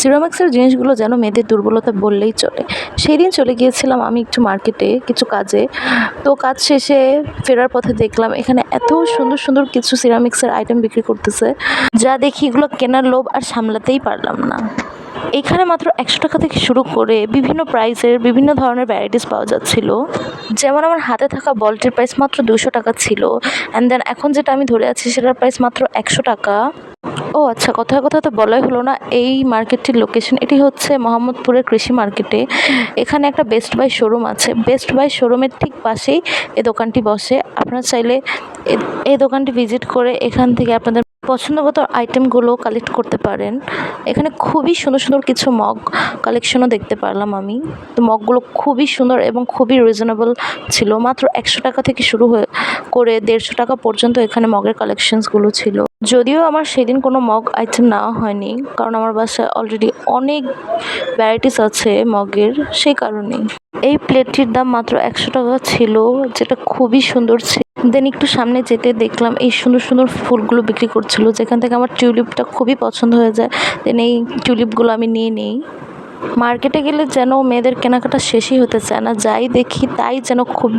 সিরামিক্সের জিনিসগুলো যেন মেয়েদের দুর্বলতা বললেই চলে। সেই দিন চলে গিয়েছিলাম আমি একটু মার্কেটে কিছু কাজে। তো কাজ শেষে ফেরার পথে দেখলাম এখানে এত সুন্দর সুন্দর কিছু সিরামিক্সের আইটেম বিক্রি করতেছে, যা দেখি এগুলো কেনার লোভ আর সামলাতেই পারলাম না। এখানে মাত্র 100 টাকা থেকে শুরু করে বিভিন্ন প্রাইসের বিভিন্ন ধরনের ভ্যারাইটিস পাওয়া যাচ্ছিল। যেমন আমার হাতে থাকা বলটির প্রাইস মাত্র 200 টাকা ছিল, অ্যান্ড দেন এখন যেটা আমি ধরে আছি সেটার প্রাইস মাত্র 100 টাকা। ও আচ্ছা, কথায় কথায় তো বলাই হলো না, এই মার্কেটটির লোকেশন এটি হচ্ছে মোহাম্মদপুরের কৃষি মার্কেটে। এখানে একটা বেস্ট বাই শোরুম আছে, বেস্ট বাই শোরুমের ঠিক পাশেই এই দোকানটি বসে। আপনারা চাইলে এই দোকানটি ভিজিট করে এখান থেকে আপনাদের পছন্দমতো আইটেমগুলো কালেক্ট করতে পারেন। এখানে খুবই সুন্দর সুন্দর কিছু মগ কালেকশনও দেখতে পারলাম আমি। তো মগগুলো খুবই সুন্দর এবং খুবই রিজনেবল ছিল। মাত্র 100 টাকা থেকে শুরু করে 150 টাকা পর্যন্ত এখানে মগের কালেকশনসগুলো ছিল। যদিও আমার সেদিন কোনো মগ আইটেম নেওয়া হয়নি, কারণ আমার বাসায় অলরেডি অনেক ভ্যারাইটিস আছে মগের, সেই কারণেই। এই প্লেটটির দাম মাত্র 100 টাকা ছিল, যেটা খুবই সুন্দর ছিল। দেন একটু সামনে যেতে দেখলাম এই সুন্দর সুন্দর ফুলগুলো বিক্রি করছিল, যেখান থেকে আমার টিউলিপটা খুবই পছন্দ হয়ে যায়। দেন এই টিউলিপগুলো আমি নিয়ে নিই। মার্কেটে গেলে যেন মেয়েদের কেনাকাটা শেষই হতে চায় না, যাই দেখি তাই যেন খুব